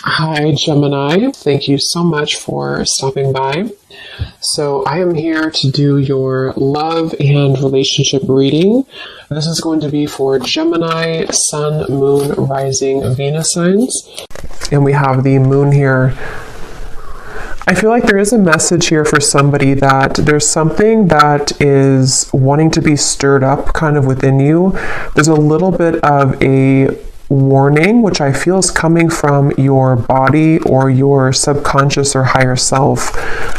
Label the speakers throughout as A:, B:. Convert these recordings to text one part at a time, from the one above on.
A: Hi, Gemini. Thank you so much for stopping by. So, I am here to do your love and relationship reading. This is going to be for Gemini, Sun, Moon, Rising, Venus signs. And we have the moon here. I feel like there is a message here for somebody that there's something that is wanting to be stirred up kind of within you. There's a little bit of a warning, which I feel is coming from your body or your subconscious or higher self.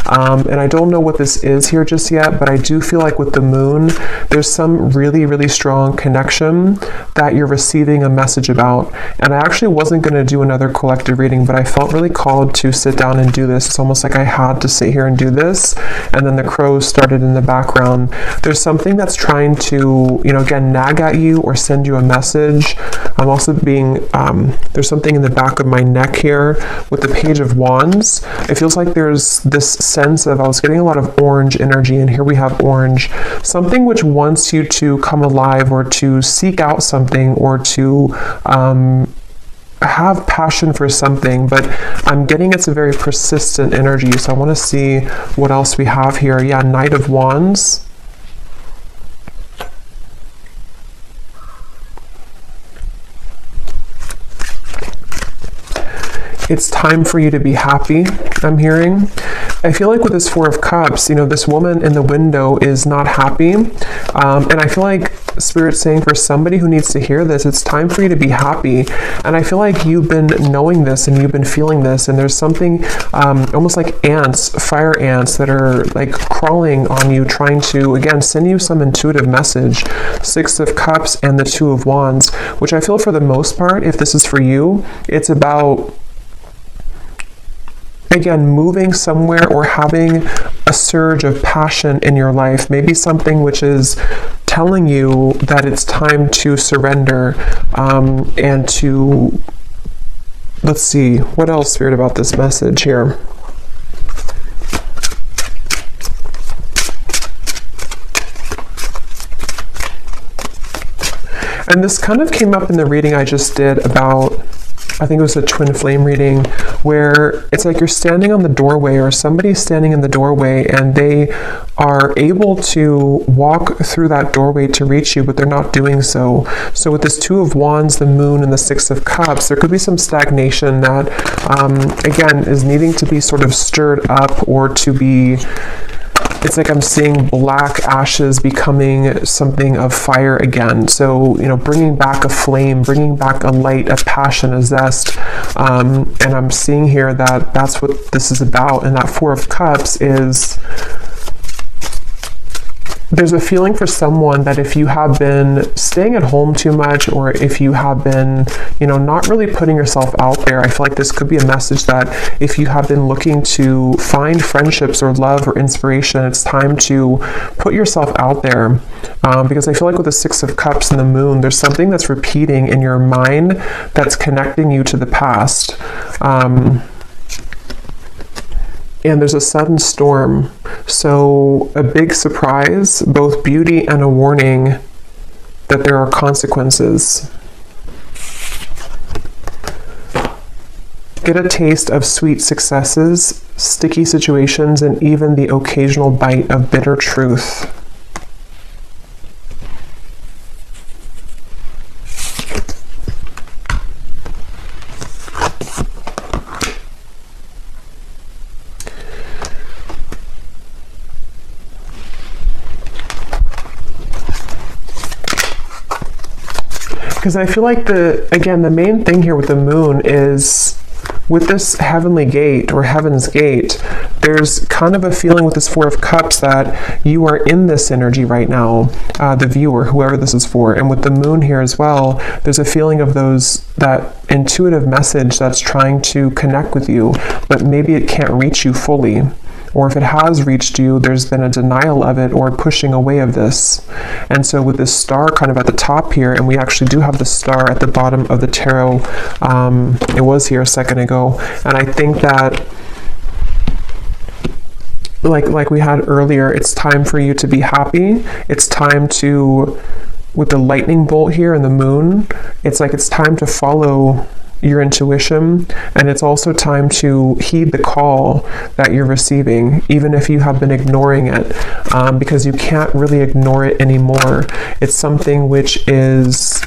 A: And I don't know what this is here just yet, but I do feel like with the moon, there's some really, really strong connection that you're receiving a message about. And I actually wasn't going to do another collective reading, but I felt really called to sit down and do this. It's almost like I had to sit here and do this. And then the crows started in the background. There's something that's trying to, again, nag at you or send you a message. I'm also there's something in the back of my neck here with the Page of Wands. It feels like there's this sense of, I was getting a lot of orange energy, and here we have orange. Something which wants you to come alive or to seek out something or to have passion for something, but I'm getting it's a very persistent energy. So I want to see what else we have here. Yeah, Knight of Wands. It's time for you to be happy, I'm hearing. I feel like with this Four of Cups, this woman in the window is not happy. And I feel like Spirit's saying for somebody who needs to hear this, it's time for you to be happy. And I feel like you've been knowing this and you've been feeling this, and there's something almost like ants, fire ants that are like crawling on you, trying to, again, send you some intuitive message. Six of Cups and the Two of Wands, which I feel for the most part, if this is for you, it's about, again, moving somewhere or having a surge of passion in your life, maybe something which is telling you that it's time to surrender and to, let's see, what else, Spirit, about this message here? And this kind of came up in the reading I just did about, I think it was a twin flame reading, where it's like you're standing on the doorway or somebody's standing in the doorway and they are able to walk through that doorway to reach you, but they're not doing so. So with this Two of Wands, the Moon, and the Six of Cups, there could be some stagnation that, again, is needing to be sort of stirred up or to be, it's like I'm seeing black ashes becoming something of fire again. So, bringing back a flame, bringing back a light, a passion, a zest. And I'm seeing here that that's what this is about. And that Four of Cups is, there's a feeling for someone that if you have been staying at home too much, or if you have been, not really putting yourself out there, I feel like this could be a message that if you have been looking to find friendships or love or inspiration, it's time to put yourself out there. Because I feel like with the Six of Cups and the Moon, there's something that's repeating in your mind that's connecting you to the past. And there's a sudden storm. So a big surprise, both beauty and a warning that there are consequences. Get a taste of sweet successes, sticky situations, and even the occasional bite of bitter truth. Because I feel like the main thing here with the moon is with this heavenly gate or heaven's gate, there's kind of a feeling with this Four of Cups that you are in this energy right now, the viewer, whoever this is for. And with the moon here as well, there's a feeling of that intuitive message that's trying to connect with you, but maybe it can't reach you fully. Or if it has reached you, there's been a denial of it or pushing away of this. And so with this star kind of at the top here, and we actually do have the star at the bottom of the tarot, it was here a second ago, and I think that like we had earlier, it's time for you to be happy. It's time to, with the lightning bolt here and the moon, it's like it's time to follow your intuition, and it's also time to heed the call that you're receiving, even if you have been ignoring it, because you can't really ignore it anymore. It's something which is,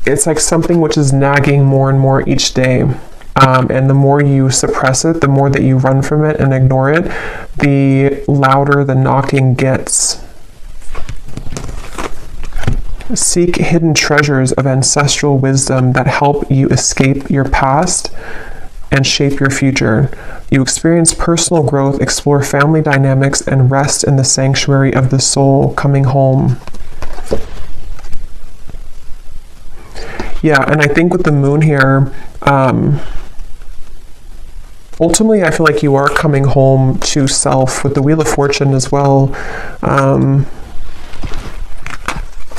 A: it's like something which is nagging more and more each day. And the more you suppress it, the more that you run from it and ignore it, the louder the knocking gets. Seek hidden treasures of ancestral wisdom that help you escape your past and shape your future. You experience personal growth, explore family dynamics, and rest in the sanctuary of the soul, coming home. Yeah, and I think with the moon here, ultimately I feel like you are coming home to self with the Wheel of Fortune as well.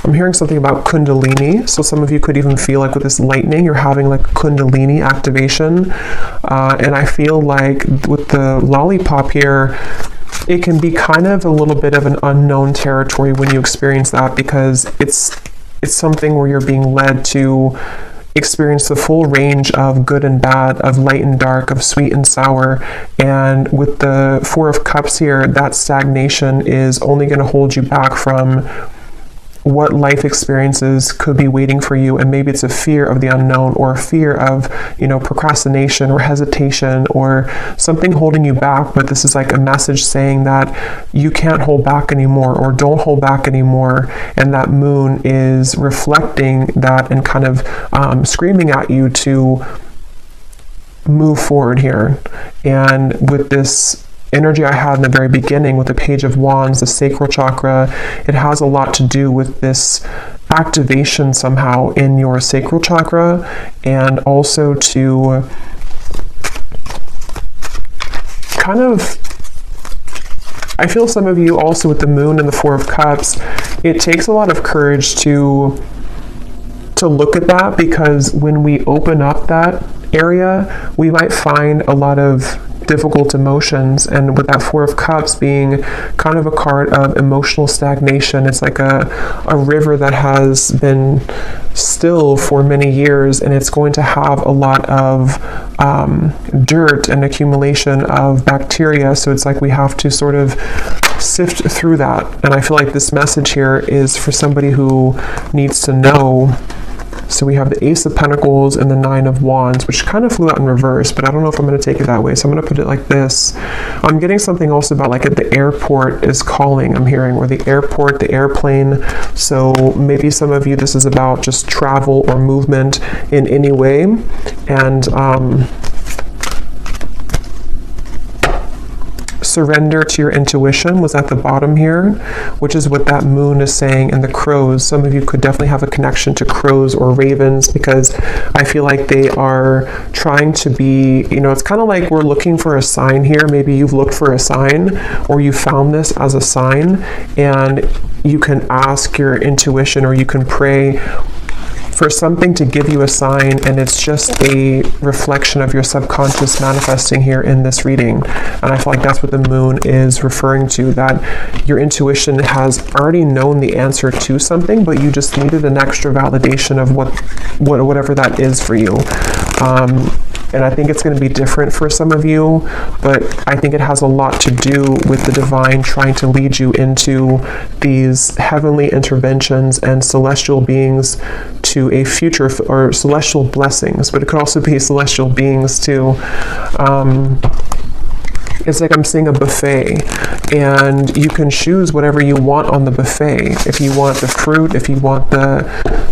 A: I'm hearing something about Kundalini, so some of you could even feel like with this lightning, you're having like Kundalini activation, and I feel like with the lollipop here, it can be kind of a little bit of an unknown territory when you experience that, because it's something where you're being led to experience the full range of good and bad, of light and dark, of sweet and sour. And with the Four of Cups here, that stagnation is only going to hold you back from what life experiences could be waiting for you. And maybe it's a fear of the unknown, or a fear of, procrastination or hesitation or something holding you back. But this is like a message saying that you can't hold back anymore, or don't hold back anymore. And that moon is reflecting that and kind of screaming at you to move forward here. And with this energy I had in the very beginning with the Page of Wands, the sacral chakra, it has a lot to do with this activation somehow in your sacral chakra, and also to kind of, I feel some of you also with the moon and the Four of Cups, it takes a lot of courage to look at that, because when we open up that area, we might find a lot of difficult emotions. And with that Four of Cups being kind of a card of emotional stagnation, it's like a river that has been still for many years, and it's going to have a lot of dirt and accumulation of bacteria. So it's like we have to sort of sift through that. And I feel like this message here is for somebody who needs to know. So we have the Ace of Pentacles and the Nine of Wands, which kind of flew out in reverse, but I don't know if I'm going to take it that way. So I'm going to put it like this. I'm getting something also about like at the airport is calling, I'm hearing, or the airport, the airplane. So maybe some of you, this is about just travel or movement in any way. And surrender to your intuition was at the bottom here, which is what that moon is saying. And the crows, some of you could definitely have a connection to crows or ravens, because I feel like they are trying to be, it's kind of like we're looking for a sign here. Maybe you've looked for a sign, or you found this as a sign, and you can ask your intuition, or you can pray for something to give you a sign, and it's just a reflection of your subconscious manifesting here in this reading. And I feel like that's what the moon is referring to, that your intuition has already known the answer to something, but you just needed an extra validation of whatever that is for you. And I think it's going to be different for some of you, but I think it has a lot to do with the divine trying to lead you into these heavenly interventions and celestial beings to a future, or celestial blessings, but it could also be celestial beings too. It's like I'm seeing a buffet, and you can choose whatever you want on the buffet. If you want the fruit, if you want the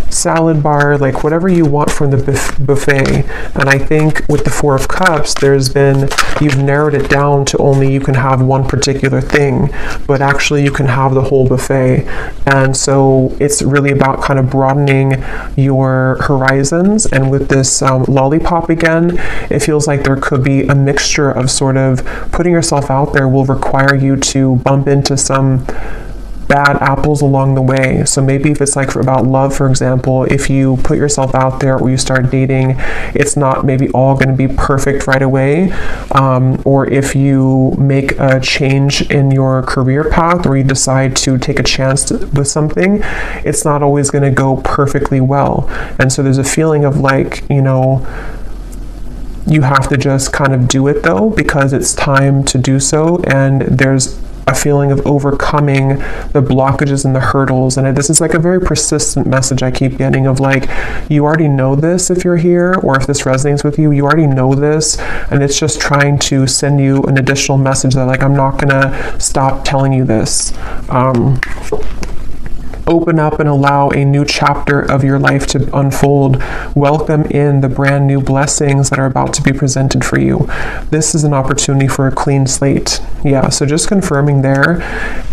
A: salad bar, like whatever you want from the buffet. And I think with the Four of Cups, you've narrowed it down to only you can have one particular thing, but actually you can have the whole buffet. And so it's really about kind of broadening your horizons. And with this lollipop again, it feels like there could be a mixture of sort of putting yourself out there will require you to bump into some bad apples along the way. So maybe if it's like about love, for example, if you put yourself out there or you start dating, it's not maybe all going to be perfect right away. Or if you make a change in your career path, or you decide to take a chance with something, it's not always going to go perfectly well. And so there's a feeling of like, you know, you have to just kind of do it though, because it's time to do so. And there's a feeling of overcoming the blockages and the hurdles. And this is like a very persistent message I keep getting of like, you already know this if you're here, or if this resonates with you, you already know this. And it's just trying to send you an additional message that like, I'm not gonna stop telling you this. Open up and allow a new chapter of your life to unfold. Welcome in the brand new blessings that are about to be presented for you. This is an opportunity for a clean slate. Yeah, so just confirming there.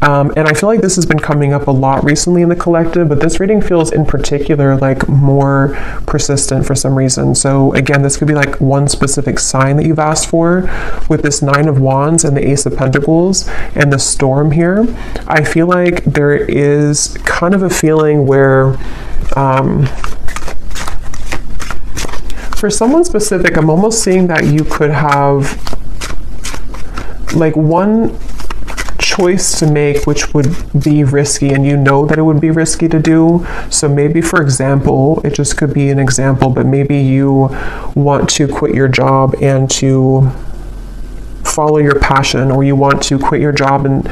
A: And I feel like this has been coming up a lot recently in the collective, but this reading feels in particular like more persistent for some reason. So again, this could be like one specific sign that you've asked for. With this 9 of Wands and the Ace of Pentacles and the Storm here, I feel like there is kind of a feeling where for someone specific, I'm almost seeing that you could have like one choice to make which would be risky, and you know that it would be risky to do. So maybe, for example, it just could be an example, but maybe you want to quit your job and to follow your passion, or you want to quit your job and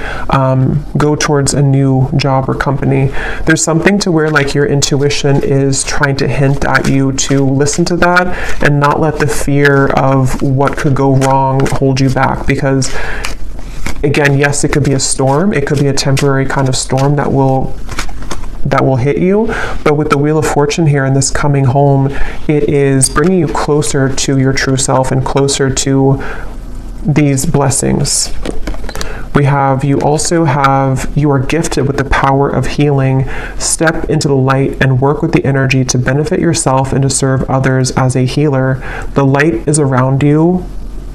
A: go towards a new job or company. There's something to where like your intuition is trying to hint at you to listen to that and not let the fear of what could go wrong hold you back. Because again, yes, it could be a storm. It could be a temporary kind of storm that will hit you. But with the Wheel of Fortune here and this coming home, it is bringing you closer to your true self and closer to these blessings. You are gifted with the power of healing. Step into the light and work with the energy to benefit yourself and to serve others as a healer. The light is around you.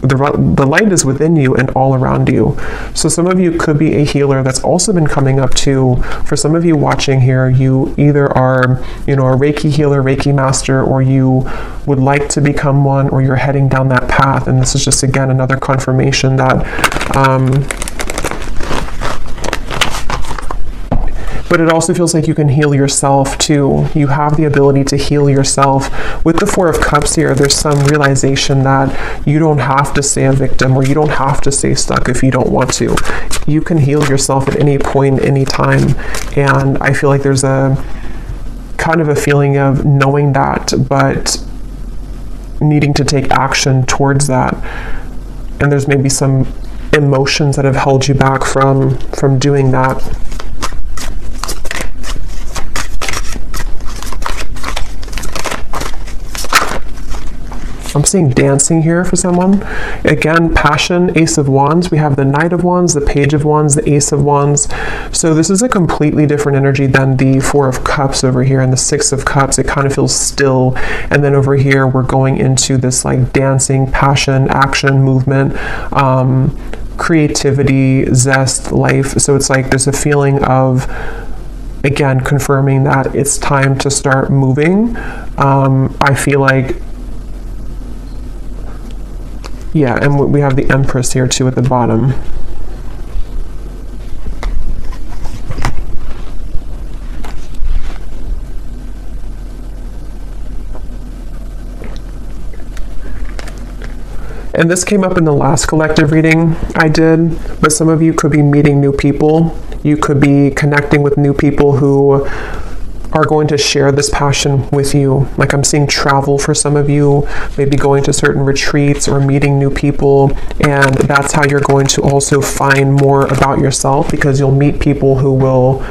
A: The light is within you and all around you. So some of you could be a healer. That's also been coming up too. For some of you watching here, you either are, you know, a Reiki healer, Reiki master, or you would like to become one, or you're heading down that path. And this is just, again, another confirmation that but it also feels like you can heal yourself too. You have the ability to heal yourself. With the 4 of Cups here, there's some realization that you don't have to stay a victim, or you don't have to stay stuck if you don't want to. You can heal yourself at any point, any time. And I feel like there's a kind of a feeling of knowing that, but needing to take action towards that. And there's maybe some emotions that have held you back from doing that. I'm seeing dancing here for someone. Again, passion, Ace of Wands. We have the Knight of Wands, the Page of Wands, the Ace of Wands. So this is a completely different energy than the 4 of Cups over here and the 6 of Cups. It kind of feels still. And then over here, we're going into this like dancing, passion, action, movement, creativity, zest, life. So it's like there's a feeling of, again, confirming that it's time to start moving. I feel like, yeah, and we have the Empress here too at the bottom. And this came up in the last collective reading I did, but some of you could be meeting new people. You could be connecting with new people who are going to share this passion with you. Like I'm seeing travel for some of you, maybe going to certain retreats or meeting new people. And that's how you're going to also find more about yourself, because you'll meet people who will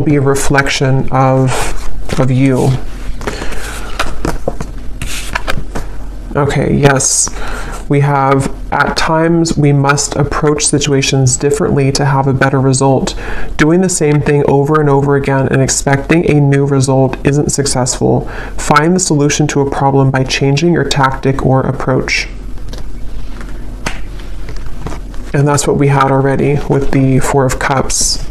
A: be a reflection of you. Okay, yes. We have, at times, we must approach situations differently to have a better result. Doing the same thing over and over again and expecting a new result isn't successful. Find the solution to a problem by changing your tactic or approach. And that's what we had already with the Four of Cups.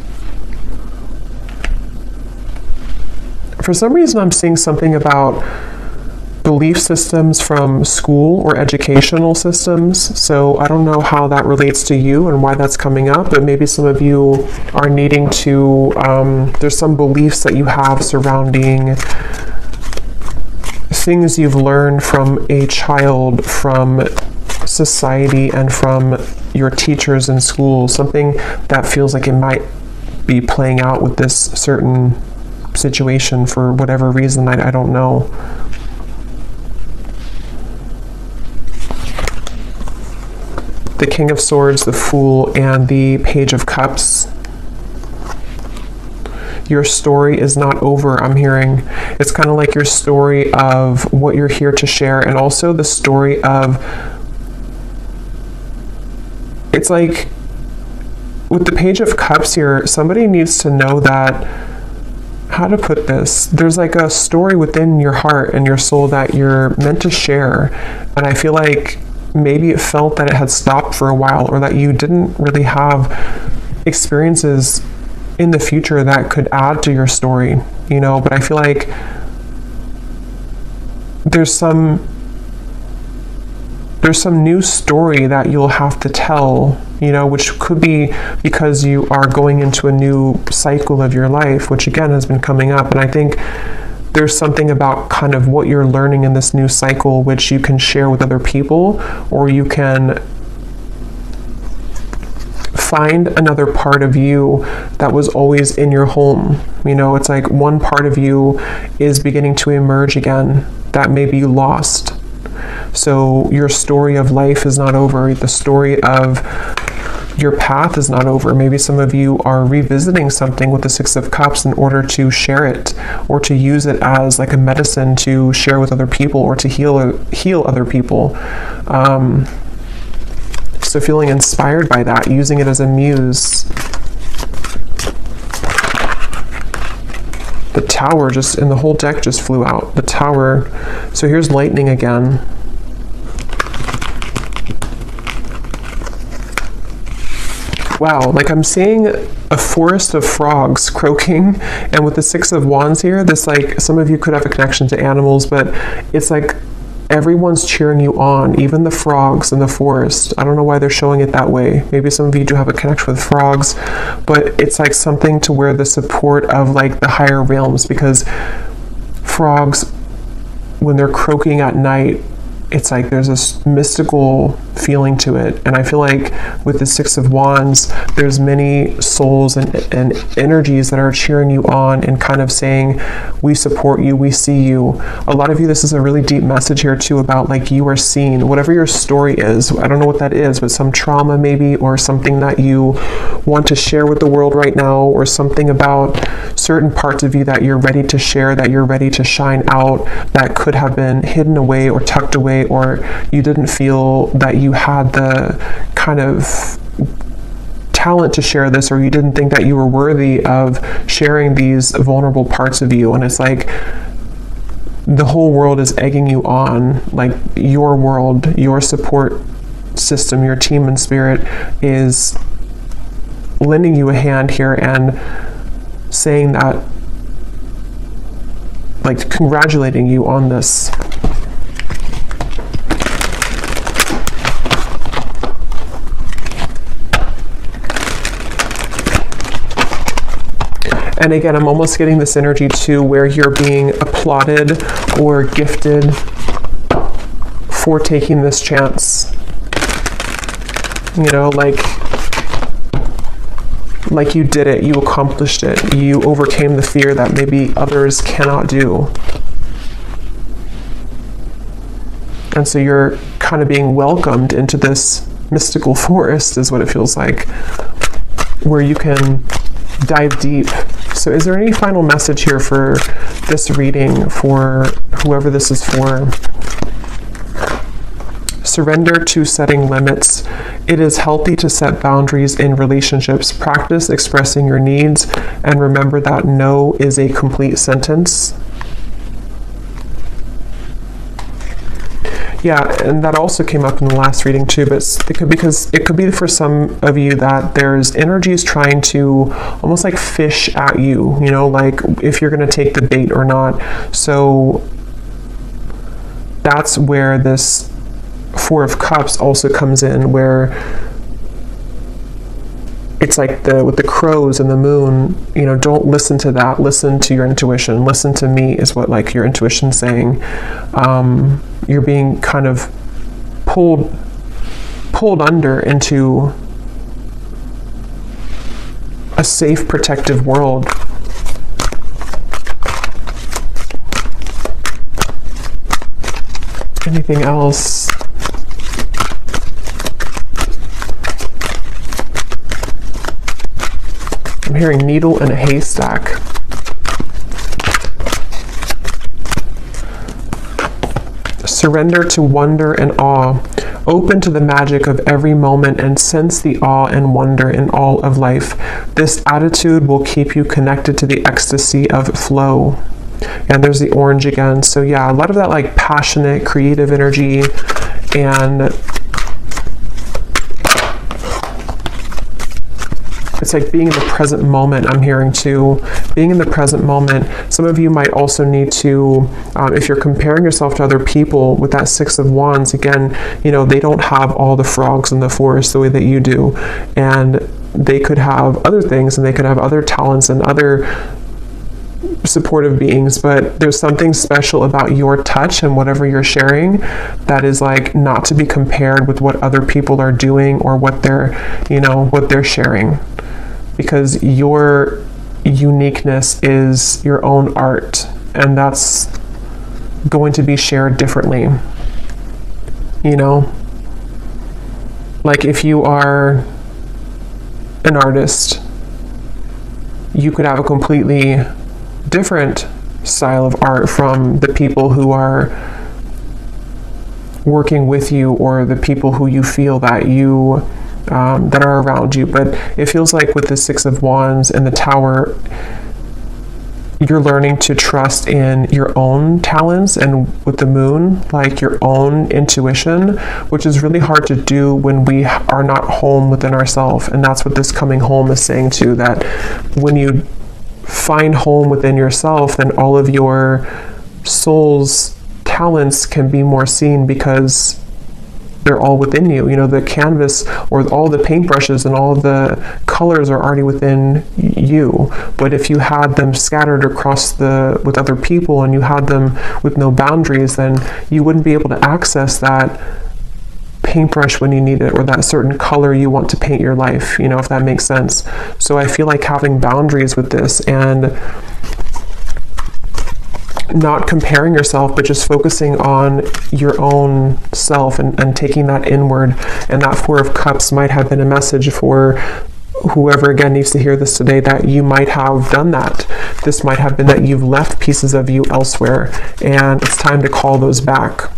A: For some reason, I'm seeing something about belief systems from school or educational systems. So I don't know how that relates to you and why that's coming up, but maybe some of you are needing to, there's some beliefs that you have surrounding things you've learned from a child, from society, and from your teachers in school. Something that feels like it might be playing out with this certain situation for whatever reason. I don't know. The King of Swords, the Fool, and the Page of Cups. Your story is not over, I'm hearing. It's kind of like your story of what you're here to share, and also the story of, it's like with the Page of Cups here, somebody needs to know that, how to put this, there's like a story within your heart and your soul that you're meant to share. And I feel like maybe it felt that it had stopped for a while, or that you didn't really have experiences in the future that could add to your story, you know. But I feel like there's some new story that you'll have to tell, you know, which could be because you are going into a new cycle of your life, which again has been coming up. And I think there's something about kind of what you're learning in this new cycle, which you can share with other people, or you can find another part of you that was always in your home. You know, it's like one part of you is beginning to emerge again that maybe you lost. So your story of life is not over. The story of your path is not over. Maybe some of you are revisiting something with the Six of Cups in order to share it, or to use it as like a medicine to share with other people, or to heal other people. So feeling inspired by that, using it as a muse. The Tower just, and the whole deck just flew out. The Tower. So here's lightning again. Wow, like I'm seeing a forest of frogs croaking, and with the Six of Wands here, this, like, some of you could have a connection to animals, but it's like everyone's cheering you on, even the frogs in the forest. I don't know why they're showing it that way. Maybe some of you do have a connection with frogs, but it's like something to where the support of like the higher realms, because frogs, when they're croaking at night, it's like there's this mystical feeling to it. And I feel like with the Six of Wands, there's many souls and energies that are cheering you on and kind of saying, we support you, we see you. A lot of you, this is a really deep message here too about like you are seen. Whatever your story is, I don't know what that is, but some trauma maybe, or something that you want to share with the world right now, or something about certain parts of you that you're ready to share, that you're ready to shine out, that could have been hidden away or tucked away, or you didn't feel that you had the kind of talent to share this, or you didn't think that you were worthy of sharing these vulnerable parts of you. And it's like the whole world is egging you on, like your world, your support system, your team and spirit is lending you a hand here and saying that, like congratulating you on this. And again, I'm almost getting this energy too, where you're being applauded or gifted for taking this chance. You know, like you did it, you accomplished it, you overcame the fear that maybe others cannot do. And so you're kind of being welcomed into this mystical forest, is what it feels like, where you can dive deep. So is there any final message here for this reading, for whoever this is for? Surrender to setting limits. It is healthy to set boundaries in relationships. Practice expressing your needs, and remember that no is a complete sentence. Yeah, and that also came up in the last reading too, but it could be for some of you that there's energies trying to almost like fish at you, you know, like if you're going to take the bait or not. So that's where this Four of Cups also comes in, where it's like with the crows and the moon, you know, don't listen to that. Listen to your intuition. Listen to me is what like your intuition's saying. You're being kind of pulled under into a safe, protective world. Anything else? I'm hearing needle in a haystack. Surrender to wonder and awe. Open to the magic of every moment and sense the awe and wonder in all of life. This attitude will keep you connected to the ecstasy of flow. And there's the orange again. So yeah, a lot of that like passionate, creative energy, and it's like being in the present moment. I'm hearing too, being in the present moment. Some of you might also need to, if you're comparing yourself to other people with that Six of Wands, again, you know, they don't have all the frogs in the forest the way that you do. And they could have other things, and they could have other talents and other supportive beings, but there's something special about your touch and whatever you're sharing that is like not to be compared with what other people are doing or what they're, you know, what they're sharing. Because your uniqueness is your own art, and that's going to be shared differently. You know, like if you are an artist, you could have a completely different style of art from the people who are working with you or the people who you feel that you that are around you. But it feels like with the Six of Wands and the Tower, you're learning to trust in your own talents, and with the Moon, like your own intuition, which is really hard to do when we are not home within ourselves. And that's what this coming home is saying too, that when you find home within yourself, then all of your soul's talents can be more seen because they're all within you. You know, the canvas or all the paintbrushes and all the colors are already within you. But if you had them scattered across with other people, and you had them with no boundaries, then you wouldn't be able to access that paintbrush when you need it, or that certain color you want to paint your life, you know, if that makes sense. So I feel like having boundaries with this, and not comparing yourself, but just focusing on your own self and taking that inward. And that Four of Cups might have been a message for whoever again needs to hear this today, that you might have done that. This might have been that you've left pieces of you elsewhere, and it's time to call those back.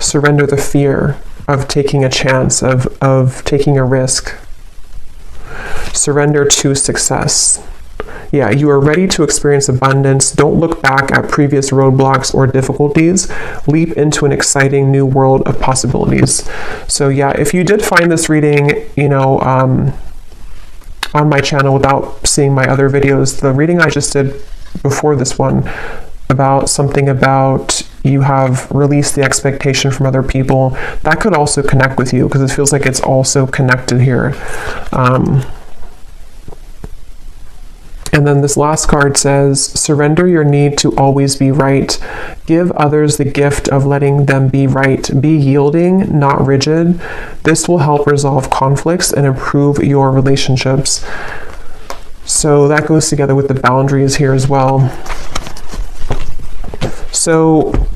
A: Surrender the fear of taking a chance, of taking a risk. Surrender to success. Yeah, you are ready to experience abundance. Don't look back at previous roadblocks or difficulties. Leap into an exciting new world of possibilities. So yeah, if you did find this reading, you know, on my channel without seeing my other videos, the reading I just did before this one about something about you have released the expectation from other people, that could also connect with you, because it feels like it's also connected here. And then this last card says, surrender your need to always be right. Give others the gift of letting them be right. Be yielding, not rigid. This will help resolve conflicts and improve your relationships. So that goes together with the boundaries here as well. So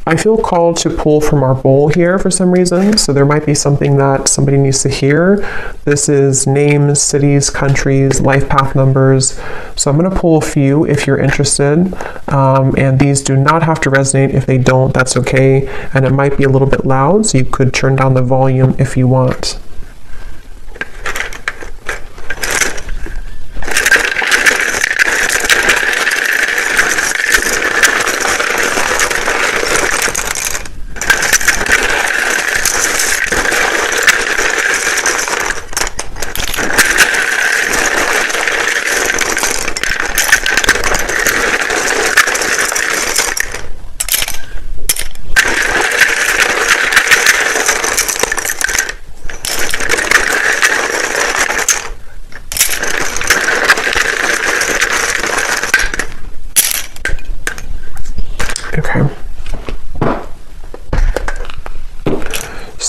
A: I feel called to pull from our bowl here for some reason. So there might be something that somebody needs to hear. This is names, cities, countries, life path numbers. So I'm going to pull a few if you're interested. And these do not have to resonate. If they don't, that's okay. And it might be a little bit loud, so you could turn down the volume if you want.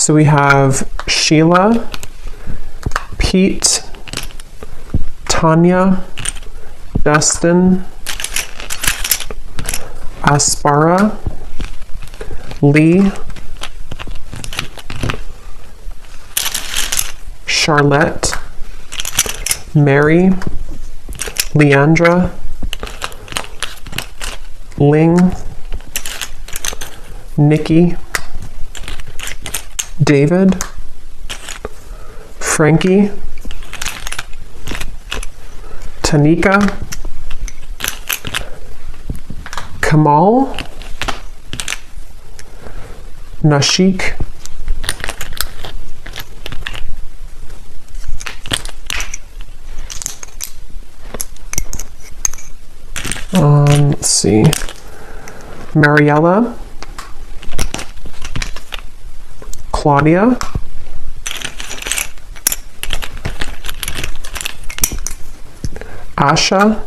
A: So we have Sheila, Pete, Tanya, Dustin, Aspara, Lee, Charlotte, Mary, Leandra, Ling, Nikki, David, Frankie, Tanika, Kamal, Nashik, let's see, Mariella, Claudia, Asha,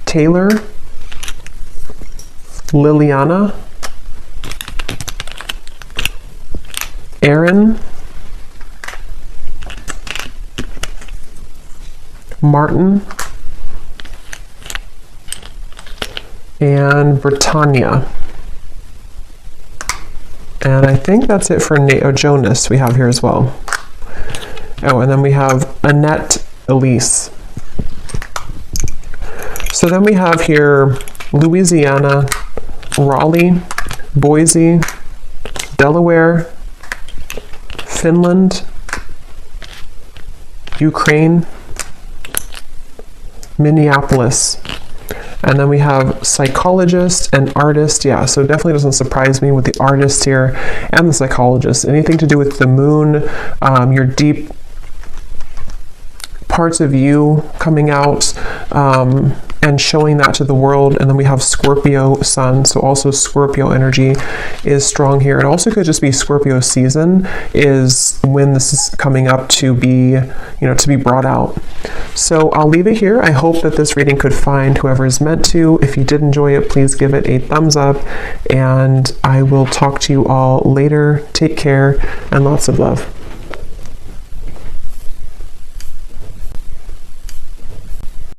A: Taylor, Liliana, Aaron, Martin, and Britannia. And I think that's it for Jonas we have here as well. Oh, and then we have Annette Elise. So then we have here Louisiana, Raleigh, Boise, Delaware, Finland, Ukraine, Minneapolis. And then we have psychologist and artist. Yeah, so it definitely doesn't surprise me with the artist here and the psychologist. Anything to do with the moon, your deep parts of you coming out and showing that to the world. And then we have Scorpio sun, so also Scorpio energy is strong here. It also could just be Scorpio season is when this is coming up to be, to be brought out. So I'll leave it here. I hope that this reading could find whoever is meant to. If you did enjoy it, please give it a thumbs up, and I will talk to you all later. Take care and lots of love.